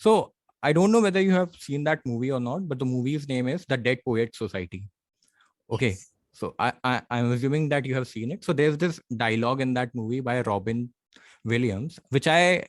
So I don't know whether you have seen that movie or not, but the movie's name is The Dead Poets Society. Okay. Yes. So I'm assuming that you have seen it. So there's this dialogue in that movie by Robin Williams, which I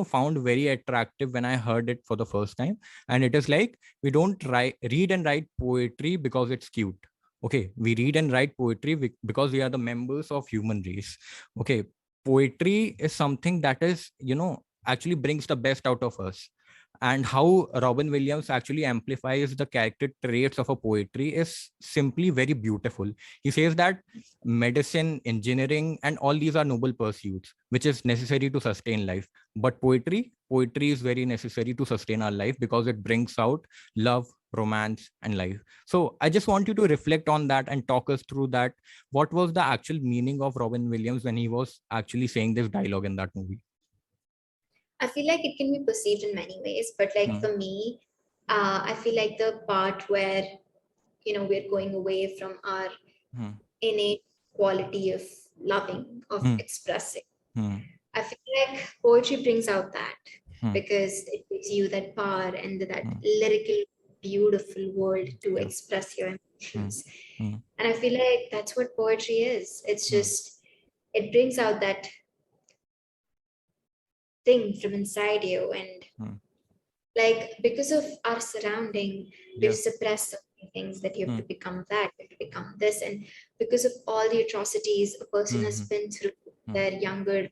found very attractive when I heard it for the first time. And it is like, we don't read and write poetry because it's cute. Okay, we read and write poetry because we are the members of human race. Okay, poetry is something that is actually brings the best out of us. And how Robin Williams actually amplifies the character traits of a poetry is simply very beautiful. He says that medicine, engineering, and all these are noble pursuits, which is necessary to sustain life. But poetry is very necessary to sustain our life because it brings out love, romance, and life. So I just want you to reflect on that and talk us through that. What was the actual meaning of Robin Williams when he was actually saying this dialogue in that movie? I feel like it can be perceived in many ways, but like Hmm. for me, I feel like the part where we're going away from our Hmm. innate quality of loving, of Hmm. expressing. Hmm. I feel like poetry brings out that Hmm. because it gives you that power and that Hmm. lyrical, beautiful world to Yeah. express your Hmm. emotions. Hmm. And I feel like that's what poetry is. It's Hmm. just, it brings out that thing from inside you. And Hmm. like, because of our surrounding, we've Yeah. suppressed so many things that you have Hmm. to become that, you have to become this. And because of all the atrocities a person has Hmm. been through Hmm. their younger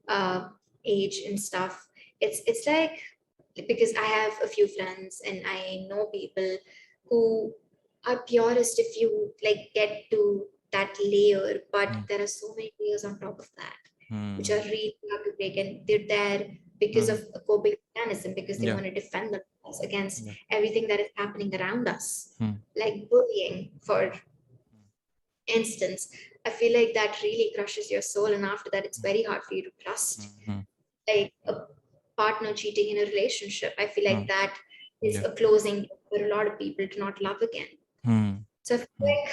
uh, age and stuff, it's like, because I have a few friends and I know people who are purest if you like get to that layer, but Hmm. there are so many layers on top of that which are Hmm. really hard to break, and they're there because Hmm. of a coping mechanism, because they Yeah. want to defend themselves against Yeah. everything that is happening around us, Hmm. like bullying, for instance. I feel like that really crushes your soul, and after that, it's very hard for you to trust, Hmm. like a partner cheating in a relationship. I feel Hmm. like that is Yeah. a closing for a lot of people to not love again. Hmm. So I feel Hmm. like,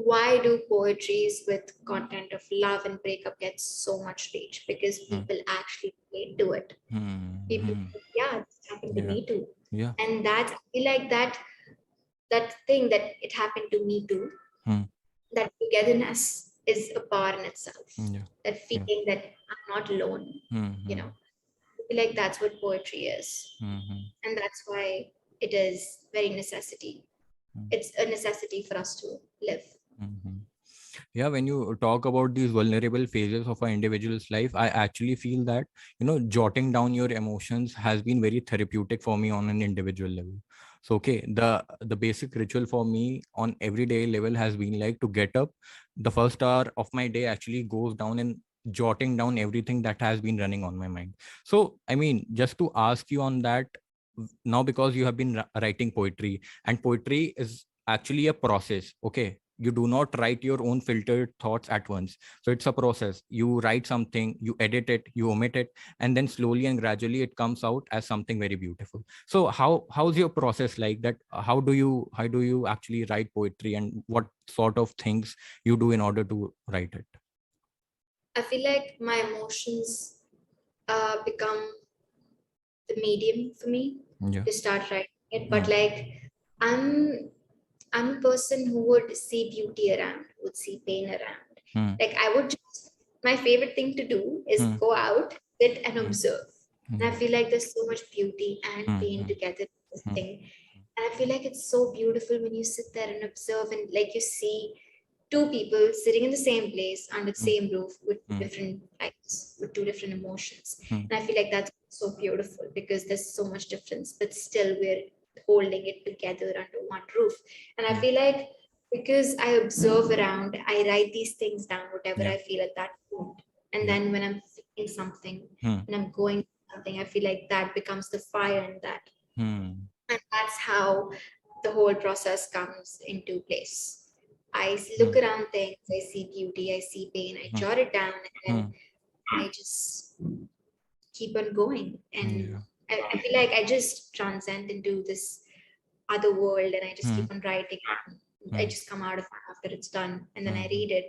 why do poetries with content of love and breakup get so much reach? Because Hmm. people actually relate to it. People Hmm. say, yeah, this happened to Yeah. me too. Yeah. And that's, I feel like that thing that it happened to me too, Hmm. that togetherness is a power in itself. Yeah. That Yeah. feeling that I'm not alone, Hmm. you Hmm. know. I feel like that's what poetry is. Hmm. And that's why it is very necessity. Hmm. It's a necessity for us to live. Hmm. Yeah, when you talk about these vulnerable phases of an individual's life, I actually feel that jotting down your emotions has been very therapeutic for me on an individual level. So okay, the basic ritual for me on everyday level has been like to get up. The first hour of my day actually goes down in jotting down everything that has been running on my mind. So I mean, just to ask you on that now, because you have been writing poetry, and poetry is actually a process. Okay, you do not write your own filtered thoughts at once. So it's a process. You write something, you edit it, you omit it, and then slowly and gradually it comes out as something very beautiful. So how's your process like that? How do you actually write poetry, and what sort of things you do in order to write it? I feel like my emotions become the medium for me Yeah. to start writing it. But Hmm. like, I'm I'm a person who would see beauty around, would see pain around. Hmm. Like I would just, my favorite thing to do is Hmm. go out, sit and Hmm. observe. And I Yeah. feel like there's so much beauty and Hmm. pain Hmm. together in this Hmm. thing. And I feel like it's so beautiful when you sit there and observe, and like you see two people sitting in the same place under the Hmm. same roof with two Hmm. different types, with two different emotions. Hmm. And I feel like that's so beautiful because there's so much difference, but still we're holding it together under one roof. And I Hmm. feel like, because I observe around, I write these things down, whatever Yeah. I feel at that point. And Yeah. then when I'm feeling something, Hmm. when I'm going through something, I feel like that becomes the fire in that. Hmm. And that's how the whole process comes into place. Hmm. Look around things, I see beauty, I see pain, I Hmm. jot it down, and Hmm. I just keep on going. And Yeah. I feel like I just transcend into this other world, and I just Hmm. keep on writing. I Hmm. just come out of it after it's done, and then I Hmm. read it.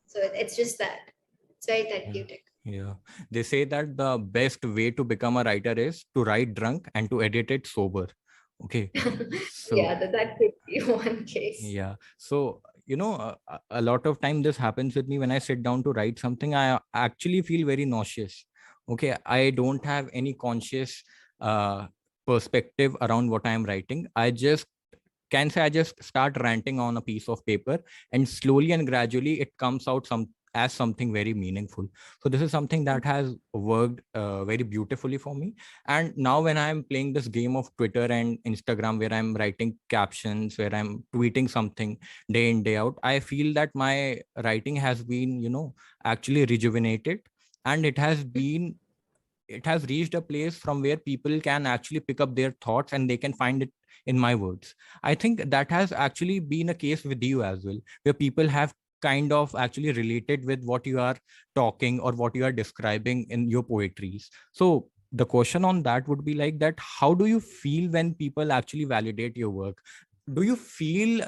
So it's just that. It's very Yeah. therapeutic. Yeah. They say that the best way to become a writer is to write drunk and to edit it sober. Okay. So, Yeah, that could be one case. yeah. So, a lot of time this happens with me when I sit down to write something. I actually feel very nauseous. Okay. I don't have any conscious uh, perspective around what I am writing. I just can say I just start ranting on a piece of paper, and slowly and gradually it comes out as something very meaningful. So this is something that has worked very beautifully for me. And now when I'm playing this game of Twitter and Instagram, where I'm writing captions, where I'm tweeting something day in day out, I feel that my writing has been, actually rejuvenated, and it has reached a place from where people can actually pick up their thoughts and they can find it in my words. I think that has actually been a case with you as well, where people have kind of actually related with what you are talking or what you are describing in your poetries. So the question on that would be like that, how do you feel when people actually validate your work? Do you feel,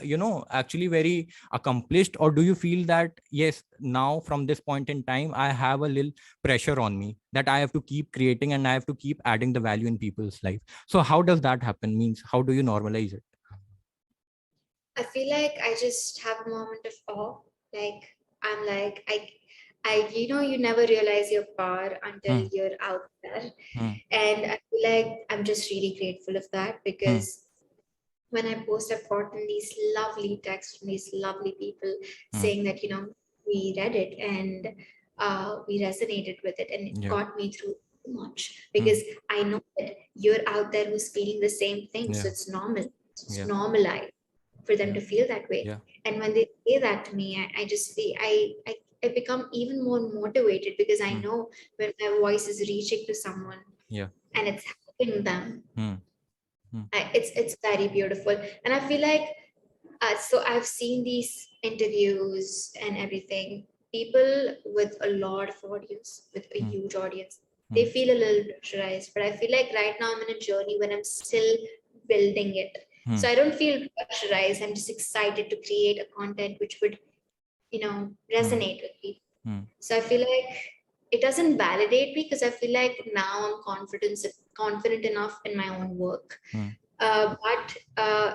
actually very accomplished, or do you feel that yes, now from this point in time I have a little pressure on me that I have to keep creating and I have to keep adding the value in people's life? So how does that happen? Means how do you normalize it? I feel like I just have a moment of awe. Like I'm like you never realize your power until Hmm, you're out there. hmm, And I feel like I'm just really grateful of that hmm, because when I post, I've gotten these lovely texts from these lovely people hmm. saying that, we read it and we resonated with it and it Yeah. got me through so much Hmm, because I know that you're out there who's feeling the same thing. yeah. So it's normal. It's Yeah. normalized for them Yeah. to feel that way. Yeah. And when they say that to me, I just feel I become even more motivated because I Hmm, know when my voice is reaching to someone yeah. and it's helping them. Hmm, hmm, It's very beautiful, and I feel like so I've seen these interviews and everything. People with a lot of audience, with a hmm, huge audience, hmm, they feel a little pressurized. But I feel like right now I'm in a journey when I'm still building it. hmm, So I don't feel pressurized. I'm just excited to create a content which would, hmm, resonate with people. hmm, So I feel like it doesn't validate me because I feel like now I'm confident enough in my own work, hmm, but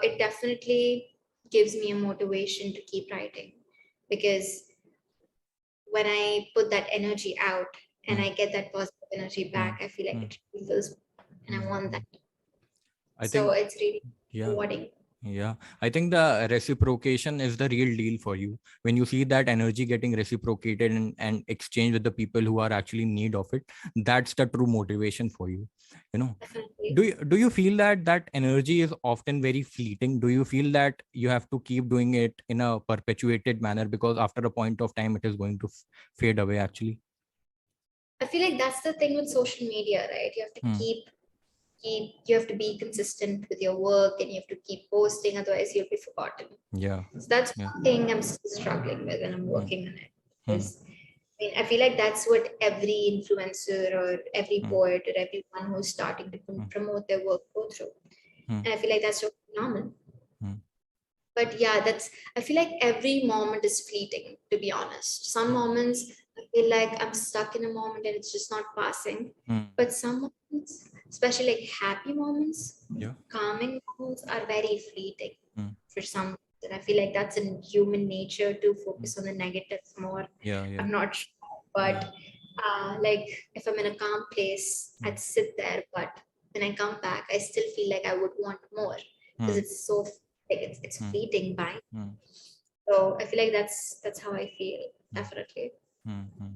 it definitely gives me a motivation to keep writing because when I put that energy out and hmm, I get that positive energy hmm, back, I feel like hmm, it really feels good and I hmm. want that. I So think, it's really yeah. rewarding. Yeah, I think the reciprocation is the real deal for you. When you see that energy getting reciprocated and exchanged with the people who are actually in need of it, that's the true motivation for you. You know, Definitely. do you feel that that energy is often very fleeting? Do you feel that you have to keep doing it in a perpetuated manner because after a point of time it is going to fade away actually? I feel like that's the thing with social media, right? You have to Hmm. you have to be consistent with your work and you have to keep posting, otherwise you'll be forgotten. Yeah. So that's Yeah. one thing I'm still struggling with and I'm Hmm. working on it. Hmm. Because I feel like that's what every influencer or every Hmm. poet or everyone who's starting to Hmm. promote their work go through. Hmm. And I feel like that's so normal. Hmm. But yeah, I feel like every moment is fleeting, to be honest. Some Hmm. moments I feel like I'm stuck in a moment and it's just not passing. Hmm. But some moments, especially like happy moments, Yeah. calming moments, are very fleeting Hmm. for some reason. I feel like that's in human nature to Hmm. focus on the negatives more. Yeah. Yeah. I'm not sure. Yeah. But like if I'm in a calm place, Hmm. I'd sit there. But when I come back, I still feel like I would want more because Hmm. it's so like it's Hmm. fleeting by. Hmm. So I feel like that's how I feel, Hmm. definitely. Hmm. Hmm.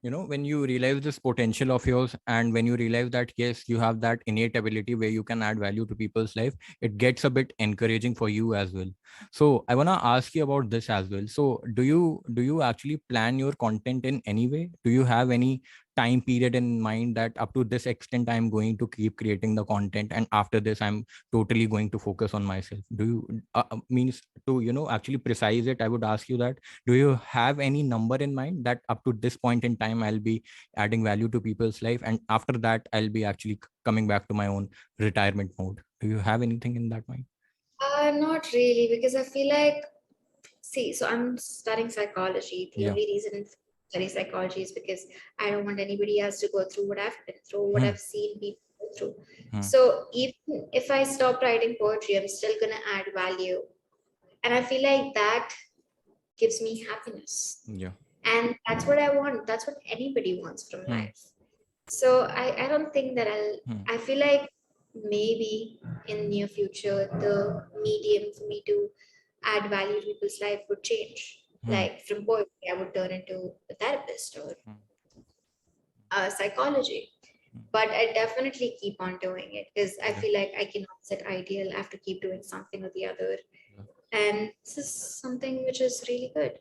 When you realize this potential of yours, and when you realize that yes, you have that innate ability where you can add value to people's life, it gets a bit encouraging for you as well. So I want to ask you about this as well. So do you actually plan your content in any way? Do you have any time period in mind that up to this extent I'm going to keep creating the content, and after this I'm totally going to focus on myself? Do you means to actually precise it, I would ask you that, do you have any number in mind that up to this point in time I'll be adding value to people's life, and after that I'll be actually coming back to my own retirement mode? Do you have anything in that mind? Not really, because I feel like, see, so I'm studying psychology. The Yeah. only reason study psychology is because I don't want anybody else to go through what I've been through, what I've seen people go through. So even if I stop writing poetry, I'm still gonna add value. And I feel like that gives me happiness. Yeah. And that's what I want. That's what anybody wants from life. So I don't think that I feel like maybe in near future, the medium for me to add value to people's life would change. Like from poetry, I would turn into a therapist or psychology. But I definitely keep on doing it because I feel like I cannot set ideal. I have to keep doing something or the other. And this is something which is really good.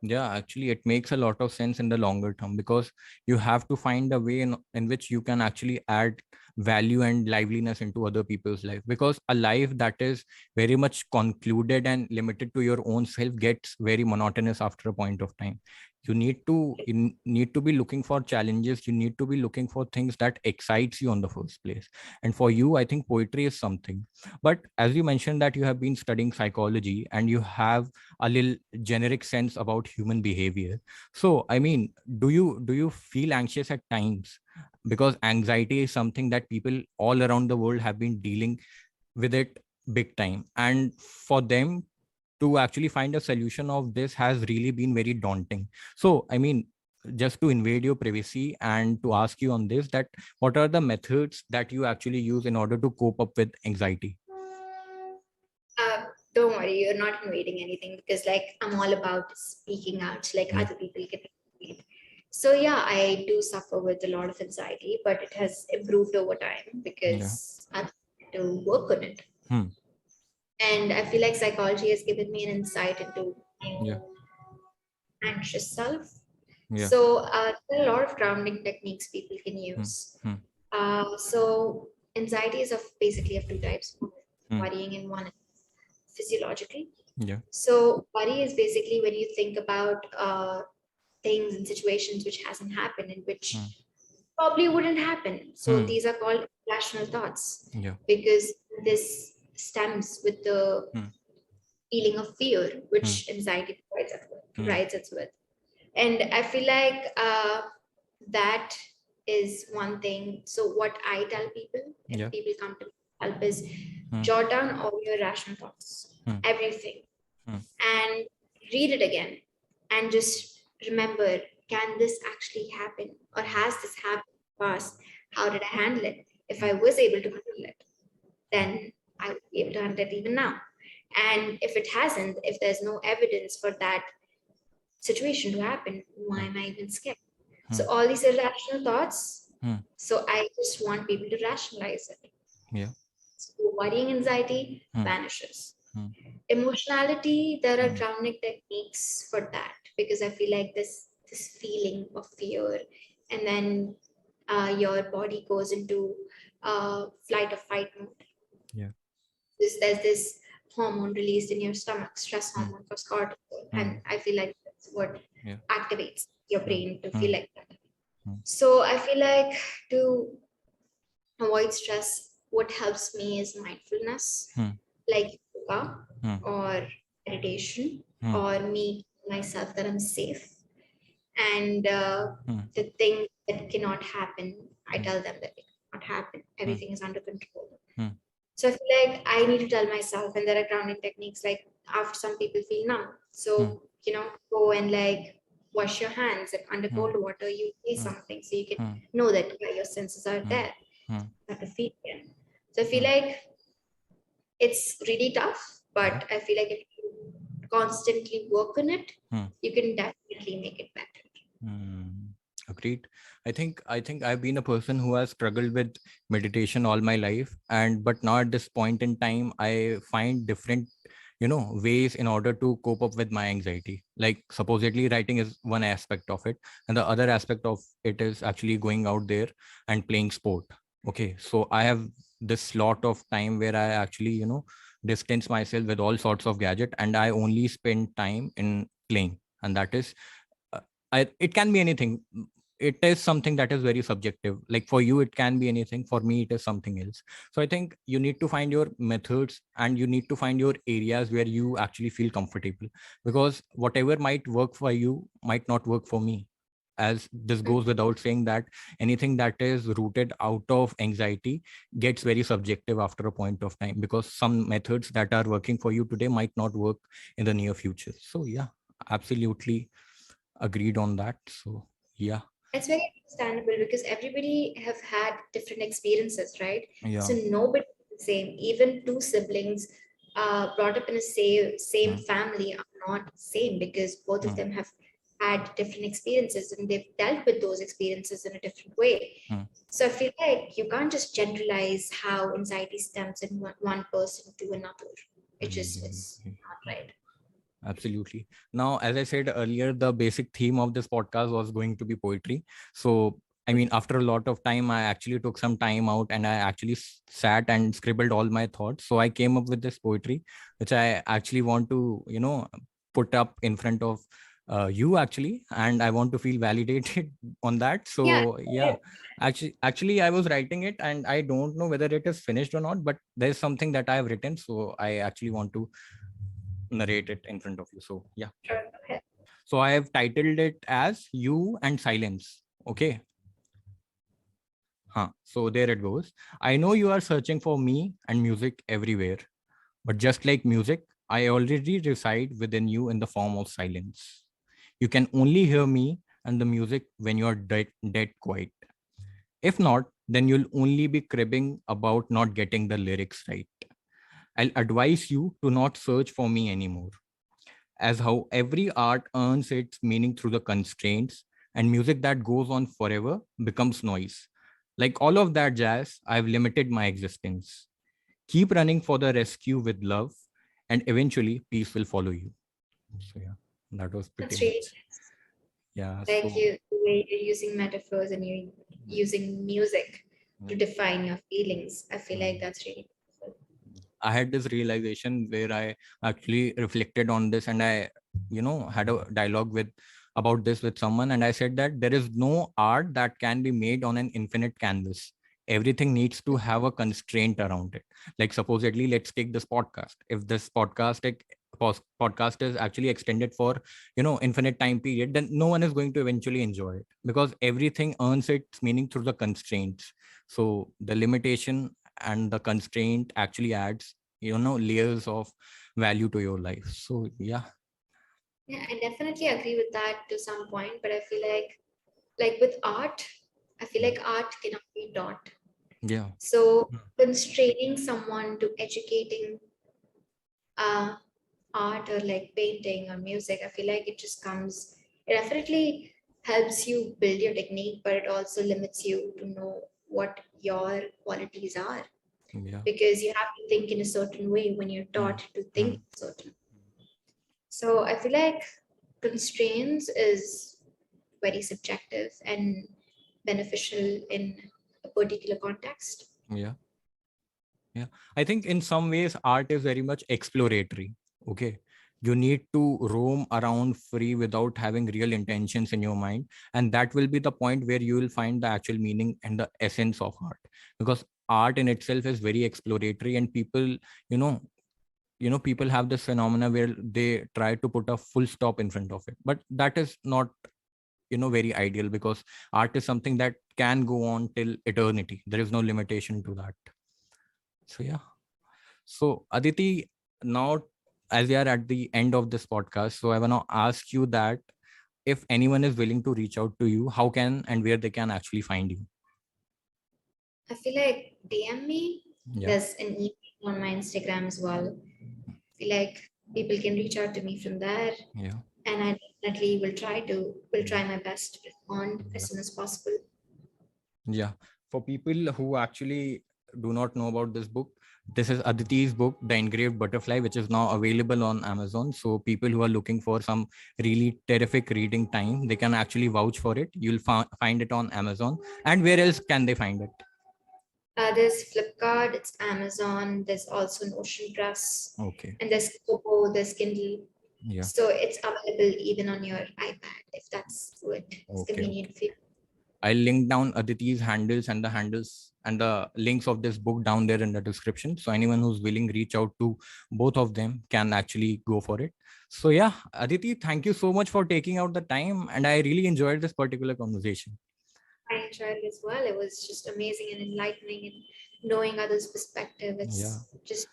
Yeah, actually, it makes a lot of sense in the longer term, because you have to find a way in which you can actually add value and liveliness into other people's life, because a life that is very much concluded and limited to your own self gets very monotonous after a point of time. You need to be looking for challenges. You need to be looking for things that excites you on the first place. And for you, I think poetry is something. But as you mentioned that you have been studying psychology and you have a little generic sense about human behavior. So I mean, do you feel anxious at times? Because anxiety is something that people all around the world have been dealing with it big time, and for them to actually find a solution of this has really been very daunting. So I mean, just to invade your privacy and to ask you on this, that what are the methods that you actually use in order to cope up with anxiety? Uh, don't worry, you're not invading anything because like I'm all about speaking out, like Yeah. other people can read. So yeah, I do suffer with a lot of anxiety, but it has improved over time Yeah. because I've had to work on it. Hmm. And I feel like psychology has given me an insight into Yeah. anxious self. Yeah. So there are a lot of grounding techniques people can Hmm. use. Hmm. So anxiety is of basically of two types, Hmm. worrying and one physiological. Yeah. So worry is basically when you think about things and situations which hasn't happened and Hmm. which probably wouldn't happen. So Hmm. these are called rational thoughts Yeah. because this stems with the Hmm. feeling of fear Hmm. which anxiety Hmm. provides us with. And I feel like that is one thing. So what I tell people if Yeah. people come to help is Hmm. jot down all your rational thoughts, Hmm. everything, Hmm. and read it again and just remember, can this actually happen or has this happened in the past? How did I handle it? If I was able to handle it, then I would be able to handle it even now. And if it hasn't, if there's no evidence for that situation to happen, why am I even scared? Hmm. So all these irrational thoughts. Hmm. So I just want people to rationalize it. Yeah. So worrying anxiety Hmm. vanishes. Hmm. Emotionality, there are Hmm. grounding techniques for that because I feel like this feeling of fear, and then your body goes into flight or fight mode. Yeah. There's this hormone released in your stomach, stress Hmm. hormone called cortisol, Hmm. and I feel like that's what Yeah. activates your Hmm. brain to feel Hmm. like that. Hmm. So I feel like to avoid stress, what helps me is mindfulness, Hmm. like yoga Hmm. or meditation, Hmm. or me myself that I'm safe. And Hmm. the thing that cannot happen, I Hmm. tell them that it cannot happen. Hmm. Everything is under control. Hmm. So I feel like I need to tell myself, and there are grounding techniques like after some people feel numb. Hmm. So, go and like wash your hands and under Hmm. cold water, you feel Hmm. something so you can Hmm. know that yeah, your senses are Hmm. there Hmm. at the feet. Yeah. So I feel Hmm. like it's really tough, Yeah. but I feel like if you constantly work on it, Hmm. you can definitely make it better. Hmm. Agreed. I think I've been a person who has struggled with meditation all my life, and but now at this point in time, I find different, ways in order to cope up with my anxiety. Like supposedly writing is one aspect of it, and the other aspect of it is actually going out there and playing sport. Okay, so I have this lot of time where I actually, distance myself with all sorts of gadget, and I only spend time in playing, and that is it can be anything. it is something that is very subjective. Like for you it can be anything, for me it is something else. So I think you need to find your methods, and you need to find your areas where you actually feel comfortable, because whatever might work for you might not work for me. As this goes without saying that anything that is rooted out of anxiety gets very subjective after a point of time, because some methods that are working for you today might not work in the near future. So yeah, absolutely agreed on that. So yeah. It's very understandable because everybody have had different experiences, right? Yeah. So nobody is the same. Even two siblings brought up in a same Mm, family are not same because both of mm, them have had different experiences and they've dealt with those experiences in a different way. mm, So I feel like you can't just generalize how anxiety stems in one person to another. It just mm, it's not right. absolutely. Now, as I said earlier, the basic theme of this podcast was going to be poetry. So, I mean, after a lot of time, I actually took some time out and I actually sat and scribbled all my thoughts. So, I came up with this poetry, which I actually want to, put up in front of you actually, and I want to feel validated on that. Yeah. So, yeah, actually, I was writing it and I don't know whether it is finished or not, but there's something that I have written. So, I actually want to narrate it in front of you. So yeah. Sure. Okay. So I have titled it as You and Silence. Okay. Huh. So there it goes. I know you are searching for me and music everywhere, but just like music, I already reside within you in the form of silence. You can only hear me and the music when you are dead quiet. If not, then you'll only be cribbing about not getting the lyrics right. I'll advise you to not search for me anymore, as how every art earns its meaning through the constraints, and music that goes on forever becomes noise. Like all of that jazz, I've limited my existence. Keep running for the rescue with love, and eventually peace will follow you. So yeah, that was pretty That's really much. Yeah. like So you the way you're using metaphors and you're using music to mm, define your feelings. I feel like mm. that's really beautiful. I had this realization where I actually reflected on this, and I, had a dialogue with about this with someone, and I said that there is no art that can be made on an infinite canvas. Everything needs to have a constraint around it. Like supposedly, let's take this podcast. If this podcast is actually extended for infinite time period, then no one is going to eventually enjoy it, because everything earns its meaning through the constraints. So the limitation and the constraint actually adds layers of value to your life. So yeah. Yeah, I definitely agree with that to some point, but I feel like with art, I feel like art cannot be taught. Yeah. So constraining someone to educating uh art or like painting or music, I feel like it just comes, it definitely helps you build your technique, but it also limits you to know what your qualities are Yeah. because you have to think in a certain way when you're Mm, taught to think mm, certain. So I feel like constraints is very subjective and beneficial in a particular context. yeah. Yeah, I think in some ways art is very much exploratory. Okay, you need to roam around free without having real intentions in your mind, and that will be the point where you will find the actual meaning and the essence of art, because art in itself is very exploratory, and people, you know people have this phenomena where they try to put a full stop in front of it, but that is not very ideal, because art is something that can go on till eternity. There is no limitation to that. So yeah. So Aditi, now as we are at the end of this podcast, so I want to ask you that if anyone is willing to reach out to you, how can and where they can actually find you? I feel like DM me. Yeah. There's an email on my Instagram as well. I feel like people can reach out to me from there, Yeah. and I definitely will try my best to respond Yeah. as soon as possible. Yeah. For people who actually do not know about this book, this is Aditi's book, The Engraved Butterfly, which is now available on Amazon. So people who are looking for some really terrific reading time, they can actually vouch for it. You'll find it on Amazon. And where else can they find it? There's Flipkart, it's Amazon, there's also Notion Press, Okay. and there's Kobo, there's Kindle. Yeah. So it's available even on your iPad if that's what is Okay. Okay. convenient for you. I'll link down Aditi's handles and the links of this book down there in the description. So anyone who's willing, reach out to both of them, can actually go for it. So yeah, Aditi, thank you so much for taking out the time, and I really enjoyed this particular conversation. I enjoyed it as well. It was just amazing and enlightening, and knowing others' perspective. Yeah. It's just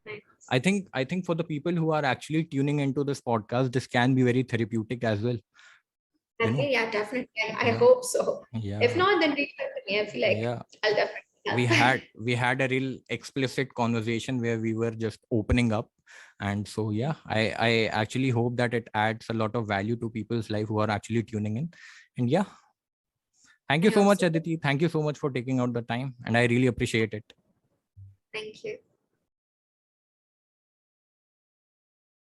nice. I think for the people who are actually tuning into this podcast, this can be very therapeutic as well. You know, Okay, yeah, definitely. I yeah, hope so. If yeah, not, then reach out to me. I feel like yeah. I'll definitely we help. had we had a real explicit conversation where we were just opening up, and so yeah, I actually hope that it adds a lot of value to people's life who are actually tuning in. And yeah, thank you I so much, also Aditi. Thank you so much for taking out the time, and I really appreciate it. thank you.